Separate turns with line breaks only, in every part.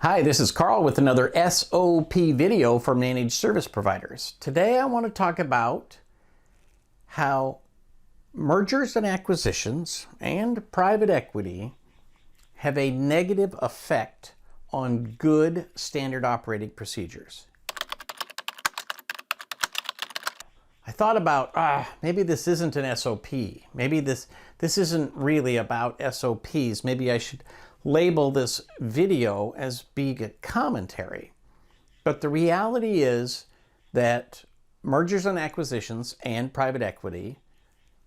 Hi, this is Carl with another SOP video for managed service providers. Today I want to talk about how mergers and acquisitions and private equity have a negative effect on good standard operating procedures. I thought about, maybe this isn't an SOP. Maybe this isn't really about SOPs. Maybe I should label this video as being a commentary. But the reality is that mergers and acquisitions and private equity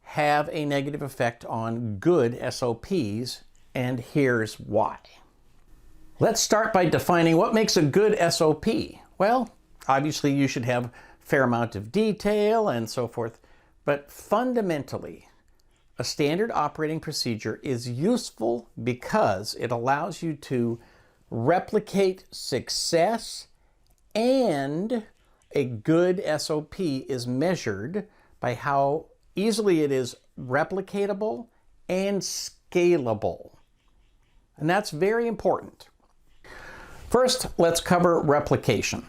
have a negative effect on good SOPs, and here's why. Let's start by defining what makes a good SOP. Well, obviously you should have a fair amount of detail and so forth, but fundamentally, a standard operating procedure is useful because it allows you to replicate success, and a good SOP is measured by how easily it is replicatable and scalable. And that's very important. First, let's cover replication.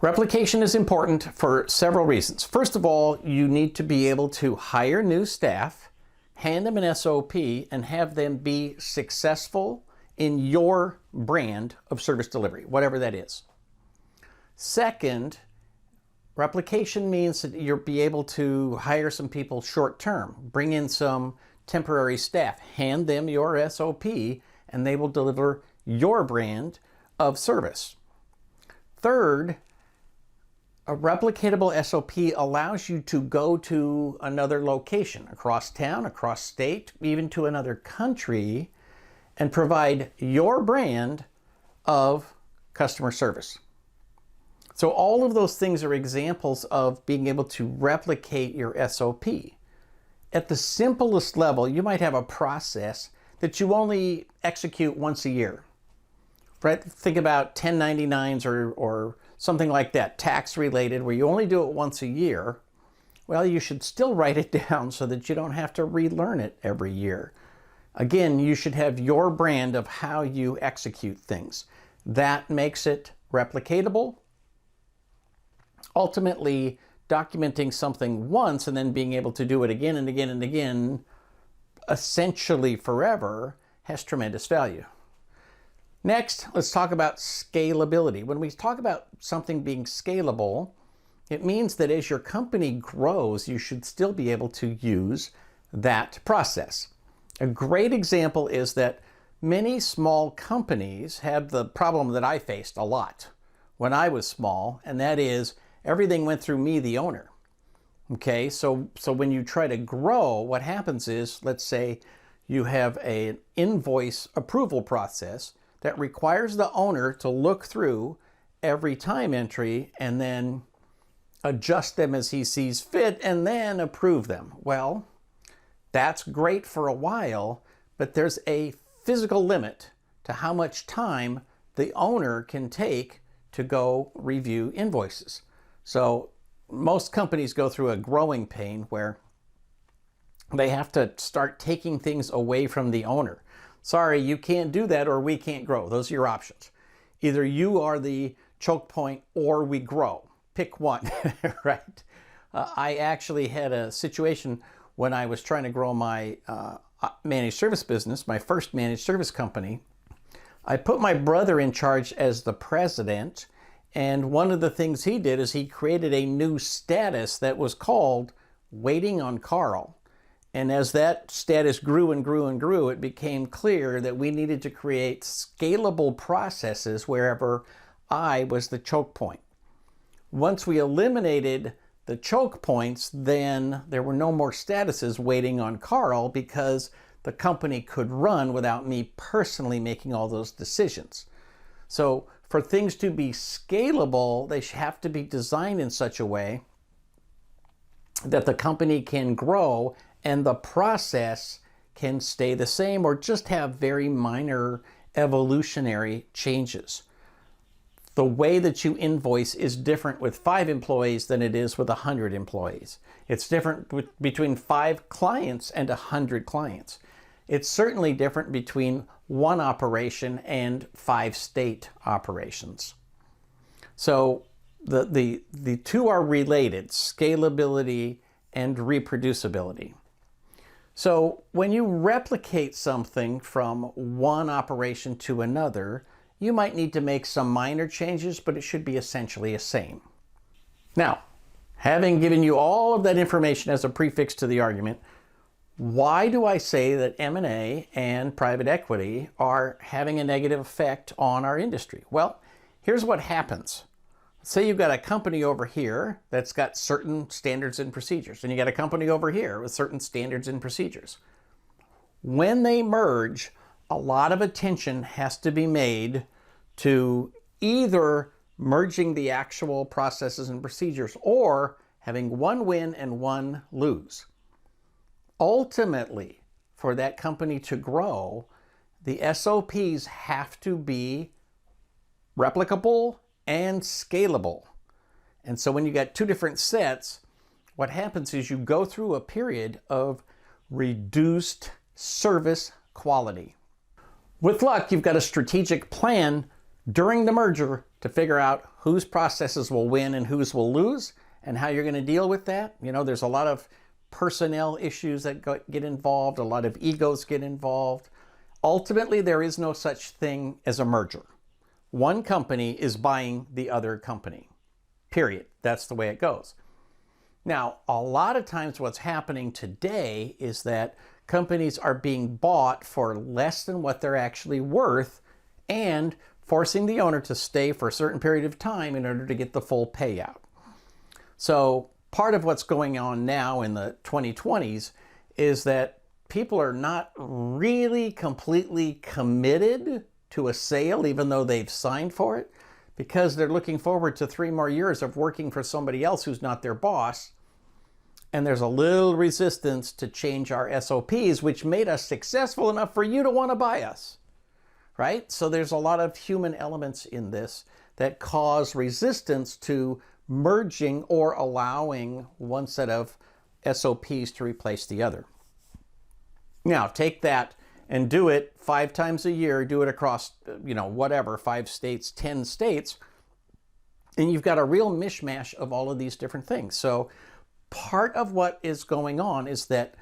Replication is important for several reasons. First of all, you need to be able to hire new staff, hand them an SOP, and have them be successful in your brand of service delivery, whatever that is. Second, replication means that you'll be able to hire some people short term, bring in some temporary staff, hand them your SOP, and they will deliver your brand of service. Third, a replicatable SOP allows you to go to another location, across town, across state, even to another country, and provide your brand of customer service. So all of those things are examples of being able to replicate your SOP. At the simplest level, you might have a process that you only execute once a year. Right? Think about 1099s or something like that, tax related, where you only do it once a year. Well, you should still write it down so that you don't have to relearn it every year. Again, you should have your brand of how you execute things. That makes it replicatable. Ultimately, documenting something once and then being able to do it again and again and again, essentially forever, has tremendous value. Next, let's talk about scalability. When we talk about something being scalable, it means that as your company grows, you should still be able to use that process. A great example is that many small companies have the problem that I faced a lot when I was small, and that is everything went through me, the owner. Okay, so when you try to grow, what happens is, let's say you have an invoice approval process that requires the owner to look through every time entry and then adjust them as he sees fit and then approve them. Well, that's great for a while, but there's a physical limit to how much time the owner can take to go review invoices. So most companies go through a growing pain where they have to start taking things away from the owner. Sorry, you can't do that, or we can't grow. Those are your options. Either you are the choke point or we grow. Pick one, right? I actually had a situation when I was trying to grow my managed service business, my first managed service company. I put my brother in charge as the president, and one of the things he did is he created a new status that was called Waiting on Carl. And as that status grew and grew and grew, it became clear that we needed to create scalable processes wherever I was the choke point. Once we eliminated the choke points, then there were no more statuses waiting on Carl, because the company could run without me personally making all those decisions. So for things to be scalable, they have to be designed in such a way that the company can grow and the process can stay the same or just have very minor evolutionary changes. The way that you invoice is different with 5 employees than it is with 100 employees. It's different between 5 clients and 100 clients. It's certainly different between one operation and 5-state operations. So the two are related, scalability and reproducibility. So when you replicate something from one operation to another, you might need to make some minor changes, but it should be essentially the same. Now, having given you all of that information as a prefix to the argument, why do I say that M&A and private equity are having a negative effect on our industry? Well, here's what happens. Say you've got a company over here that's got certain standards and procedures, and you got a company over here with certain standards and procedures. When they merge, a lot of attention has to be made to either merging the actual processes and procedures or having one win and one lose. Ultimately, for that company to grow, the SOPs have to be replicable and scalable. And so when you got two different sets, what happens is you go through a period of reduced service quality. With luck, you've got a strategic plan during the merger to figure out whose processes will win and whose will lose and how you're going to deal with that. You know, there's a lot of personnel issues that get involved, a lot of egos get involved. Ultimately, there is no such thing as a merger. One company is buying the other company, period. That's the way it goes. Now, a lot of times what's happening today is that companies are being bought for less than what they're actually worth and forcing the owner to stay for a certain period of time in order to get the full payout. So part of what's going on now in the 2020s is that people are not really completely committed to a sale, even though they've signed for it, because they're looking forward to 3 more years of working for somebody else who's not their boss. And there's a little resistance to change our SOPs, which made us successful enough for you to want to buy us, right? So there's a lot of human elements in this that cause resistance to merging or allowing one set of SOPs to replace the other. Now, take that and do it 5 times a year, do it across, whatever, 5 states, 10 states, and you've got a real mishmash of all of these different things. So part of what is going on is that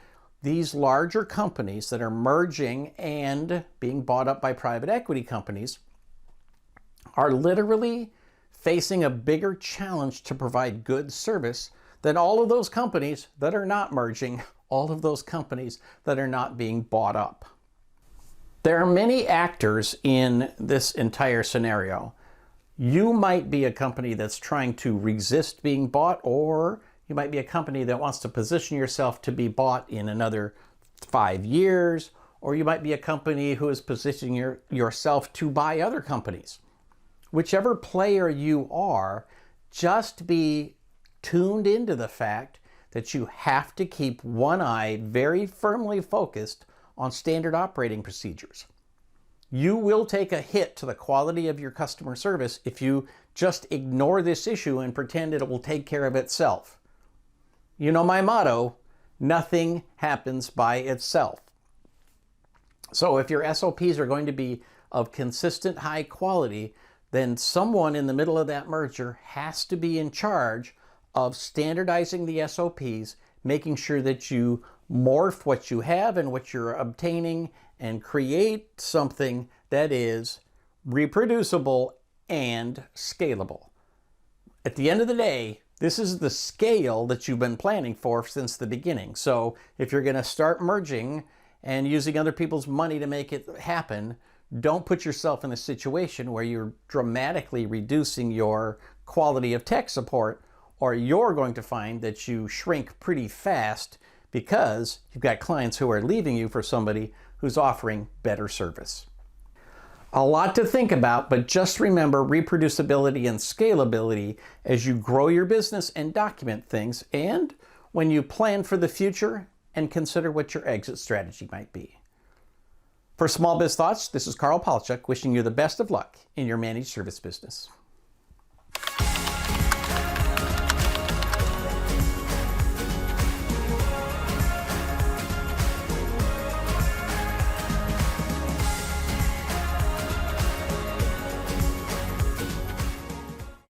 these larger companies that are merging and being bought up by private equity companies are literally facing a bigger challenge to provide good service than all of those companies that are not merging, all of those companies that are not being bought up. There are many actors in this entire scenario. You might be a company that's trying to resist being bought, or you might be a company that wants to position yourself to be bought in another 5 years, or you might be a company who is positioning yourself to buy other companies. Whichever player you are, just be tuned into the fact that you have to keep one eye very firmly focused on standard operating procedures. You will take a hit to the quality of your customer service if you just ignore this issue and pretend it will take care of itself. You know my motto, nothing happens by itself. So if your SOPs are going to be of consistent high quality, then someone in the middle of that merger has to be in charge of standardizing the SOPs, making sure that you morph what you have and what you're obtaining and create something that is reproducible and scalable. At the end of the day, this is the scale that you've been planning for since the beginning. So if you're going to start merging and using other people's money to make it happen, don't put yourself in a situation where you're dramatically reducing your quality of tech support, or you're going to find that you shrink pretty fast because you've got clients who are leaving you for somebody who's offering better service. A lot to think about, but just remember reproducibility and scalability as you grow your business and document things, and when you plan for the future and consider what your exit strategy might be. For Small Biz Thoughts, this is Carl Palachuk wishing you the best of luck in your managed service business.